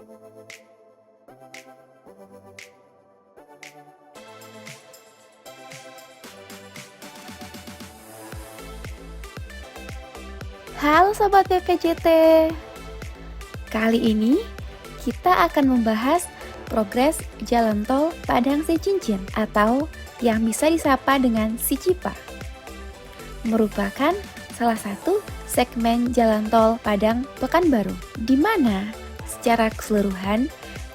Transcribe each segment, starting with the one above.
Halo Sobat PPJT, kali ini kita akan membahas progres Jalan Tol Padang Sicincin atau yang bisa disapa dengan Sicipa. Merupakan salah satu segmen Jalan Tol Padang Pekanbaru, di mana secara keseluruhan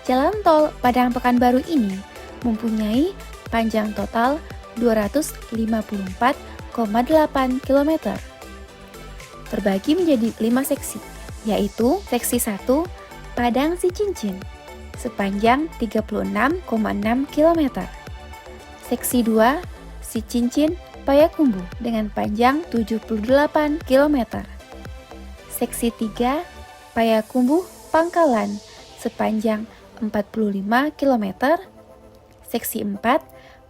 Jalan Tol Padang Pekanbaru ini mempunyai panjang total 254,8 km. Terbagi menjadi 5 seksi, yaitu seksi 1 Padang Sicincin sepanjang 36,6 km. Seksi 2 Sicincin Payakumbuh dengan panjang 78 km. Seksi 3 Payakumbuh Pangkalan sepanjang 45 km. Seksi 4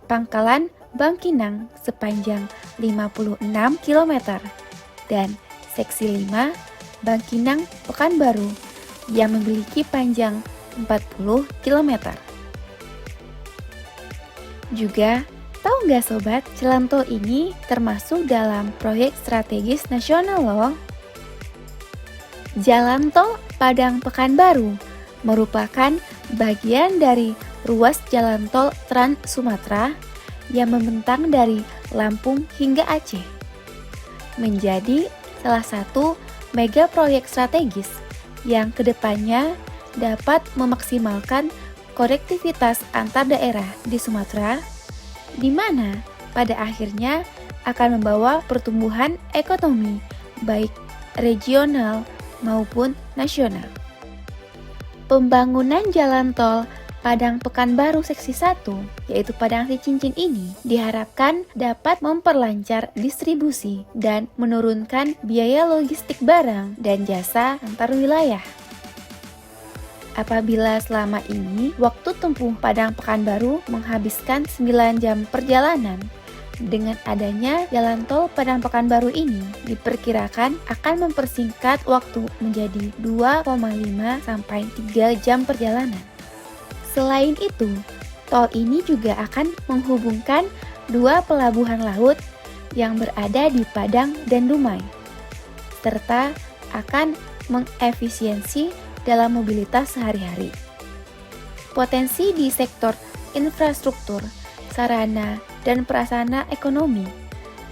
Pangkalan Bangkinang sepanjang 56 km. Dan seksi 5 Bangkinang Pekanbaru yang memiliki panjang 40 km. Juga, tahu nggak sobat, jalan tol ini termasuk dalam proyek strategis nasional loh. Jalan tol Padang Pekanbaru merupakan bagian dari ruas jalan tol Trans Sumatera yang membentang dari Lampung hingga Aceh. Menjadi salah satu mega proyek strategis yang kedepannya dapat memaksimalkan konektivitas antar daerah di Sumatera, di mana pada akhirnya akan membawa pertumbuhan ekonomi baik regional maupun nasional. Pembangunan jalan tol Padang Pekanbaru seksi 1, yaitu Padang Sicincin ini, diharapkan dapat memperlancar distribusi dan menurunkan biaya logistik barang dan jasa antar wilayah. Apabila selama ini waktu tempuh Padang Pekanbaru menghabiskan 9 jam perjalanan, dengan adanya jalan tol Padang Pekanbaru ini diperkirakan akan mempersingkat waktu menjadi 2,5 sampai 3 jam perjalanan. Selain itu, tol ini juga akan menghubungkan 2 pelabuhan laut yang berada di Padang dan Dumai, serta akan mengefisiensi dalam mobilitas sehari-hari. Potensi di sektor infrastruktur, sarana dan prasarana ekonomi,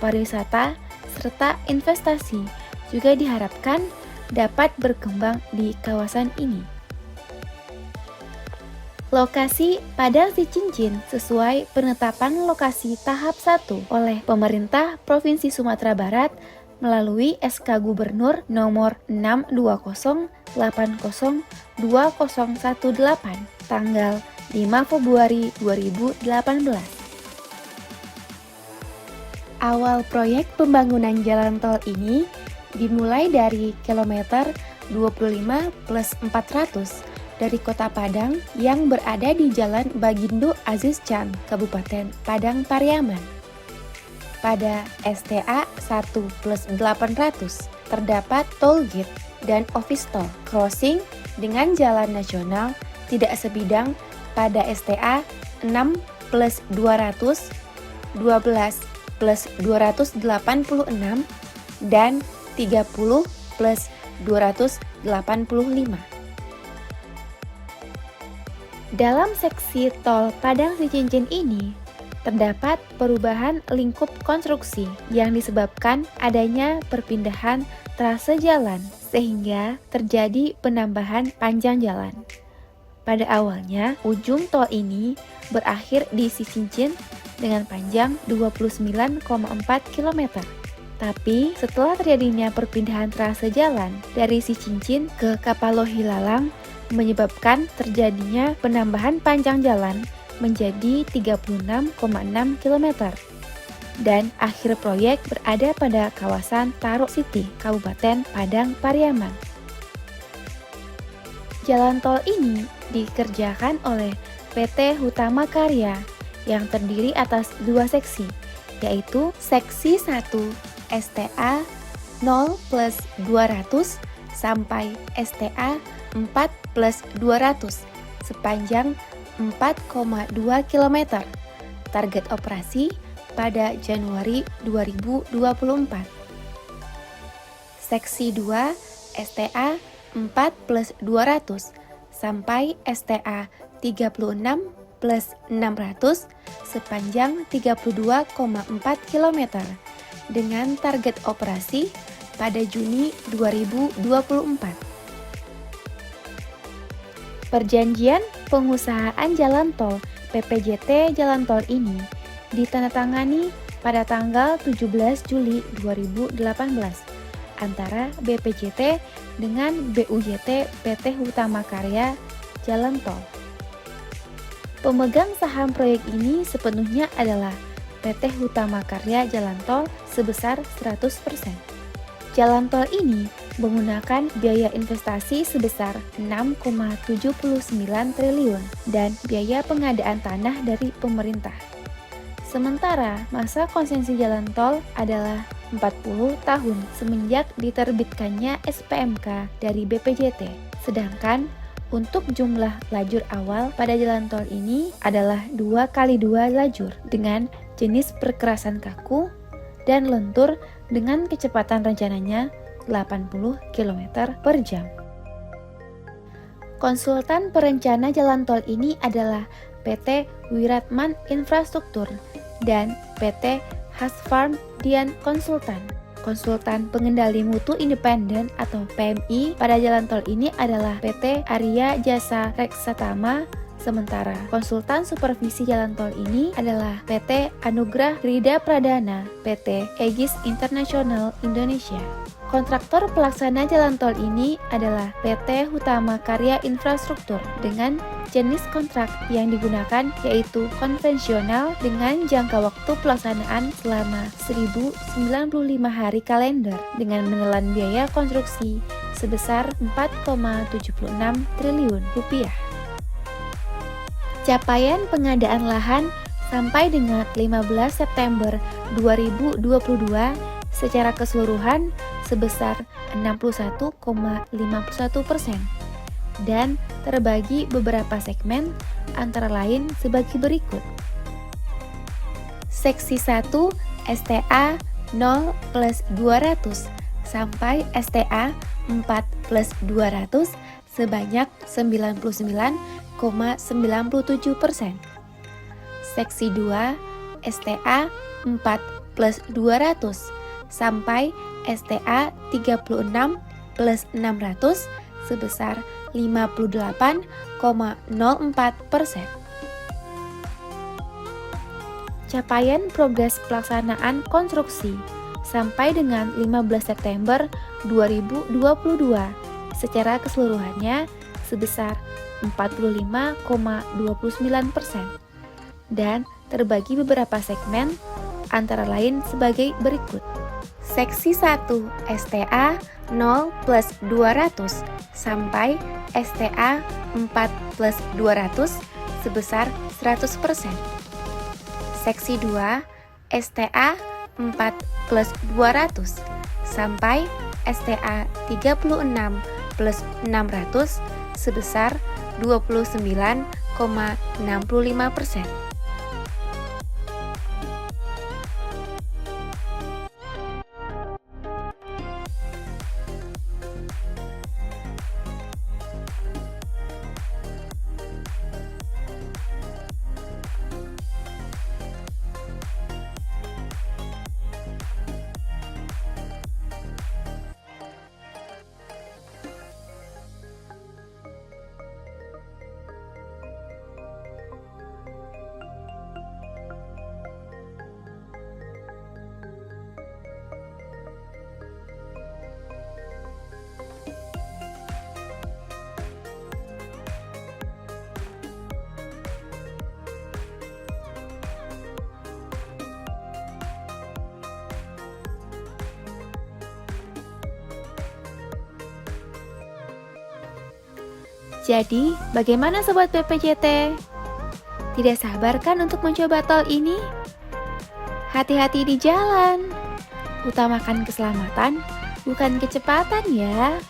pariwisata, serta investasi juga diharapkan dapat berkembang di kawasan ini. Lokasi Padang Sicincin sesuai penetapan lokasi tahap 1 oleh pemerintah Provinsi Sumatera Barat melalui SK Gubernur nomor 620802018 tanggal 5 Februari 2018. Awal proyek pembangunan jalan tol ini dimulai dari kilometer 25+400 dari Kota Padang yang berada di Jalan Bagindo Aziz Chan, Kabupaten Padang Pariaman. Pada STA 1+800 terdapat toll gate dan office toll crossing dengan jalan nasional tidak sebidang pada STA 6+200, 12+286, dan 30+285. Dalam seksi tol Padang Sicincin ini, terdapat perubahan lingkup konstruksi yang disebabkan adanya perpindahan trase jalan sehingga terjadi penambahan panjang jalan. Pada awalnya, ujung tol ini berakhir di Sicincin dengan panjang 29,4 km. Tapi setelah terjadinya perpindahan trase jalan dari Sicincin ke Kapalohilalang menyebabkan terjadinya penambahan panjang jalan menjadi 36,6 km. Dan akhir proyek berada pada kawasan Taro City, Kabupaten Padang Pariaman. Jalan tol ini dikerjakan oleh PT Hutama Karya yang terdiri atas 2 seksi, yaitu seksi 1 STA 0+200 sampai STA 4 plus 200 sepanjang 4,2 km. Target operasi pada Januari 2024. Seksi 2 STA 4 plus 200 sampai STA 36 plus 600 sepanjang 32,4 km dengan target operasi pada Juni 2024. Perjanjian pengusahaan jalan tol PPJT jalan tol ini ditandatangani pada tanggal 17 Juli 2018 antara BPJT dengan BUJT PT Hutama Karya Jalan Tol. Pemegang saham proyek ini sepenuhnya adalah PT Hutama Karya Jalan Tol sebesar 100%. Jalan tol ini menggunakan biaya investasi sebesar 6,79 triliun dan biaya pengadaan tanah dari pemerintah. Sementara masa konsesi jalan tol adalah 40 tahun semenjak diterbitkannya SPMK dari BPJT. Sedangkan untuk jumlah lajur awal pada jalan tol ini adalah 2x2 lajur dengan jenis perkerasan kaku dan lentur dengan kecepatan rencananya 80 km per jam. Konsultan perencana jalan tol ini adalah PT Wiratman Infrastruktur dan PT Hasfarm Dian Konsultan. Konsultan pengendali mutu independen atau PMI pada jalan tol ini adalah PT Arya Jasa Reksatama. Sementara konsultan supervisi jalan tol ini adalah PT Anugrah Rida Pradana, PT Aegis International Indonesia. Kontraktor pelaksana jalan tol ini adalah PT Hutama Karya Infrastruktur dengan jenis kontrak yang digunakan yaitu konvensional dengan jangka waktu pelaksanaan selama 1095 hari kalender dengan menelan biaya konstruksi sebesar 4,76 triliun rupiah. Capaian pengadaan lahan sampai dengan 15 September 2022 secara keseluruhan sebesar 61,51% dan terbagi beberapa segmen antara lain sebagai berikut. Seksi 1 STA 0 plus 200 sampai STA 4 plus 200 sebanyak 99,97%. Seksi 2 STA 4 plus 200 sampai STA 36 plus 600 sebesar 58,04%. Capaian progres pelaksanaan konstruksi sampai dengan 15 September 2022 secara keseluruhannya sebesar 45,29% dan terbagi beberapa segmen antara lain sebagai berikut. Seksi 1 STA 0 plus 200 sampai STA 4 plus 200 sebesar 100%. Seksi 2 STA 4 plus 200 sampai STA 36 plus 600 sebesar 29,65%. Jadi, bagaimana Sobat BPJT? Tidak sabar kan untuk mencoba tol ini? Hati-hati di jalan. Utamakan keselamatan, bukan kecepatan ya.